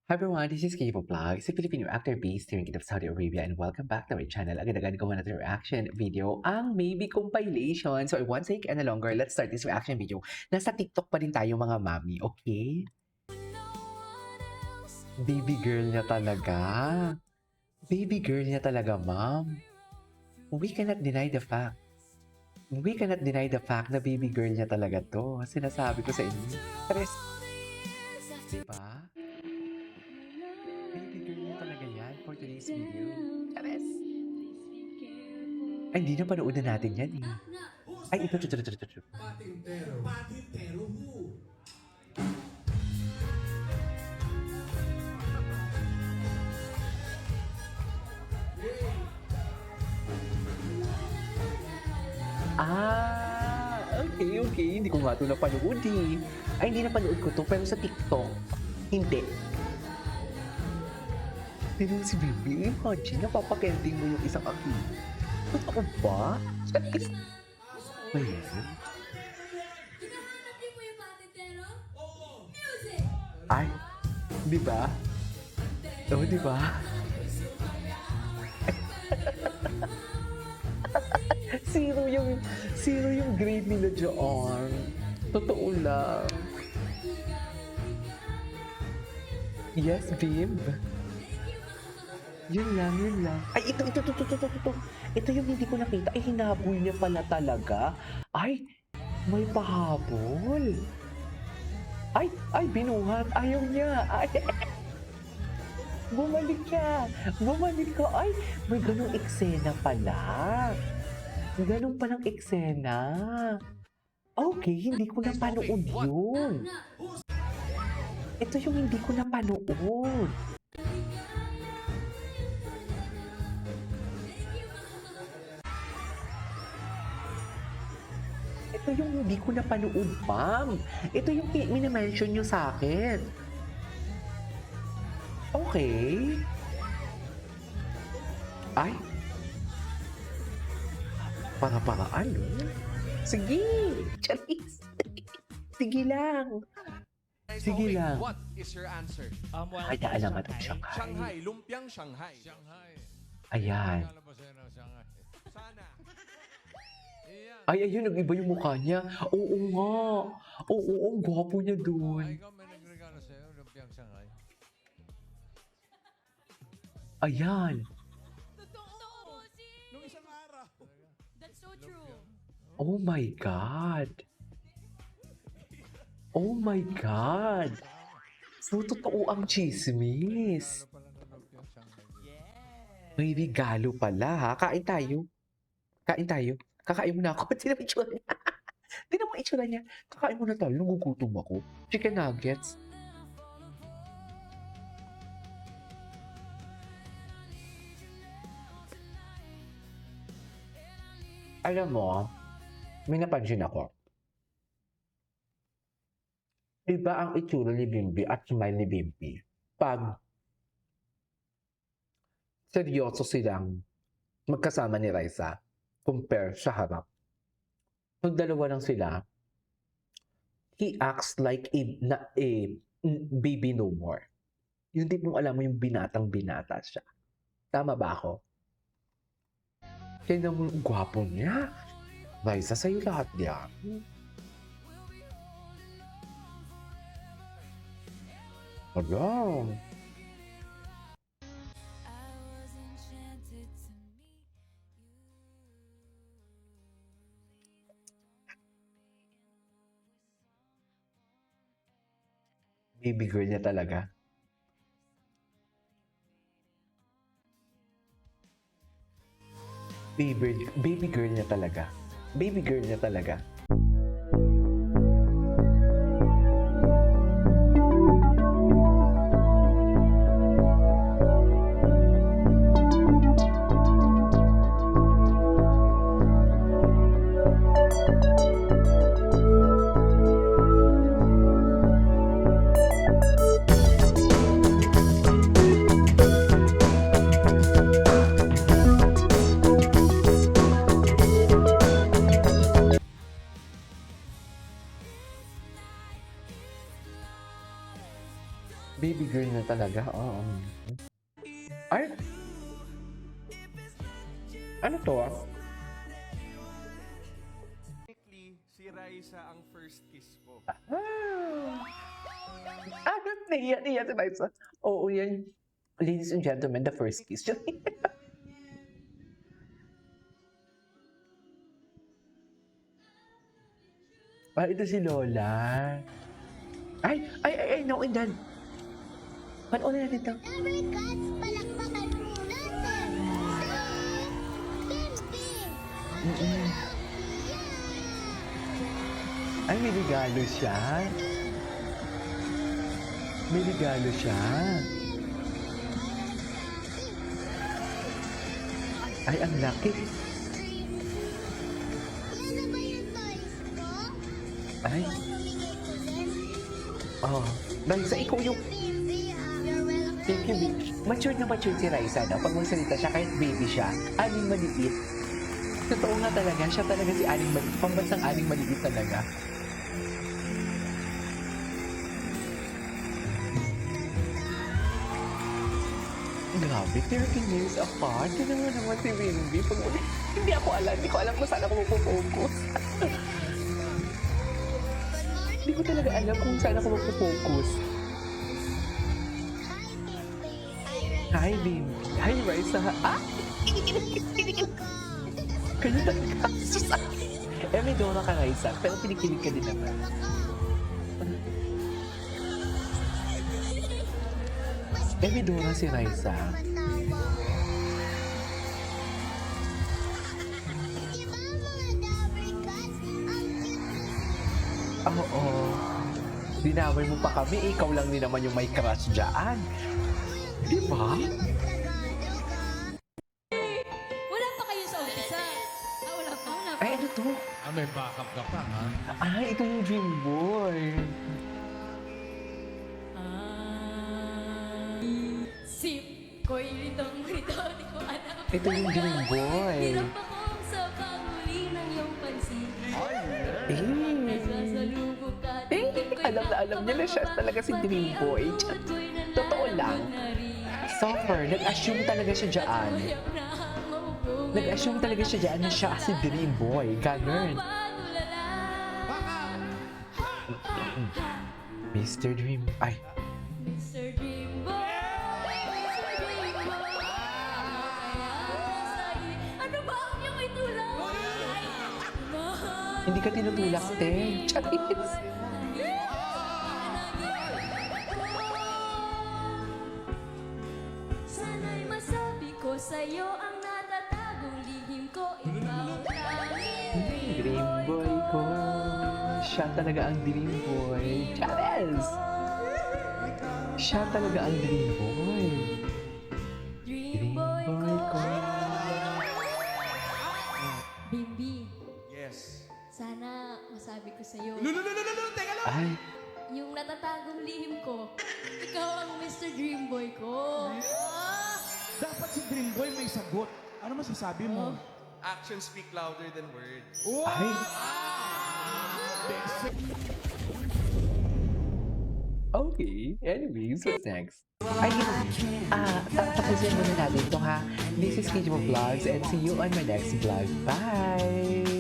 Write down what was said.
Hi everyone, this is Kivo Vlog, si Filipino actor based here in Kingdom of Saudi Arabia, and welcome back to my channel. Agad-agad gawa natin reaction video, ang Maybe compilation. So I won't take any longer, let's start this reaction video. Nasa TikTok pa rin tayo mga mami, okay? Baby girl niya talaga. Baby girl niya talaga, ma'am. We cannot deny the fact. We cannot deny the fact na baby girl niya talaga to. Sinasabi ko sa inyo. Tres. Diba? Baby girl niya talaga yan for today's video. Chares! Ay, hindi na panood na natin yan eh. Ay, ito. Patintero. Patintero who? Okay. Hindi ko nga ito napanood eh. Ay, hindi napanood ko to, pero sa TikTok, hindi. Pero si Bibi, imagine, napapakending mo yung isang aki. Totoo ba? Charis! Ba yan? Hinahanap din mo yung patintero? Oo. Music! Ay, di ba? Oo, di ba? Zero yung grade nila dyan. Totoo lang. Yes, babe. Yun lang. Ay, ito. Ito yung hindi ko nakita. Ay, hinabol niya pala talaga. Ay, may pahabol. Ay, binuhat. Ayaw niya. Ay, bumalik ka. Ay, may ganong eksena pala. Ganun palang eksena. Okay, hindi ko napanood yun. Ito yung hindi ko napanood. Ito yung hindi ko napanood, ma'am. Ito yung minamention nyo sa akin. Okay. Ay. Para ano? Sige. Charis. Sige lang. What is your answer? Ay, alamat ang Shanghai. Shanghai, lumpiang Shanghai. Ayan. Sana. Ay, ayun, nag-iba yung mukha niya. Oo nga. Oo, ang gwapo niya dun. Ikaw may nagregalo sa'yo, lumpiang Shanghai. Ayan. Totoo, bossing! Nung isang araw. That's so true. Oh my God. Oh my God. So, totoo ang chismis. Regalo pala ng lumpiang Shanghai. May regalo pala, ha? Kain tayo. Kakain muna ako. Tignan mo itsura niya. Tignan mo itsura niya. Kakain muna tayo. Nagugutom ako. Chicken nuggets. Alam mo, may napansin ako. Iba ang itsura ni Bimbi at smile ni Bimbi pag seryoso silang magkasama ni Raisa compare sa harap. Pag dalawa lang sila, he acts like a baby no more. Yung tipong alam mo yung binatang-binata siya. Tama ba ako? Kaya naman, gwapo niya. Raisa, sa'yo lahat yan. Hello. Baby girl niya talaga. Baby girl niya talaga. Baby girl niya talaga. talaga. Oo. Ay! Ano to? Technically, si Raisa ang first kiss ko. Niya si Liza. Oo, yan. Ladies and gentlemen, the first kiss. Ito si Lola. Ay, no, and then. Panoorin natin ito. Every God's palakpakan po natin. Bimbi. Ay, may regalo siya. May regalo siya. Ay, ang laki. Yan na ba yung toys ko? Ay, Pumigay ko din. oh. Raisa, ikaw yung... Bimbi, you're welcome. Thank you, baby. Mature na mature si Raisa, no? Pag magsalita siya, kahit baby siya, aling maliit. Totoo nga talaga, siya talaga si aling maliit. Pambansang aling maliit talaga. Grabe, 13 years apart. Yan naman si Windy. Hindi ako alam. Hindi ko alam kung saan ako magpo-focus. Hindi ko talaga alam kung saan ako magpo-focus. Hi, Bimbi. Hi, Raisa. Kanya talaga. May Dora ka, Raisa. Pero pinikilig ka din naman. May Dora si Raisa. Di ba mga Dabber Cats? Ang cute. Oo. Dinaway mo pa kami. Ikaw lang din naman yung may crush dyan. Di ba? Wala pa kayo sa umpisa. Wala pa. Ay, ano to? May backup ka pa, ha? Ay, ito yung Dream Boy. Sip ko ilitong rito. Di ko alam. Ito yung Dream Boy. Hirap ako sa panguli ng iyong pansin. Eh. Nasasalubog ka. Alam na alam niya na siya talaga si Dream Boy. Totoo lang. Suffer. Nag-assume talaga siya dyan. Nag-assume talaga siya dyan na siya si Dream Boy. Ganun. Mr. Dream. Ay. Mr. Dream Boy. Mr. Dream Boy. Ano ba ang iyong itulak? Hindi ka tinutulak, te. Charis. Sana'y masabi ko sa'yo ang natatagong lihim ko. Ikaw ang tanging Dream Boy ko. Siya talaga ang Dream Boy. Charis. Siya talaga ang Dream Boy. Dream Dream Boy Boy ko. ko. Bimbi, Yes. sana masabi ko sa'yo. Teka lang! Ay. Yung natatagong lihim ko, ikaw ang Mr. Dream Boy ko. Dapat si Dream Boy may sagot. Ano masasabi mo? Actions speak louder than words. Ay. Okay. Anyways, what's next? Ay, tapusin muna natin ito ha. This is Kijimo Vlogs and see you on my next vlog. Bye!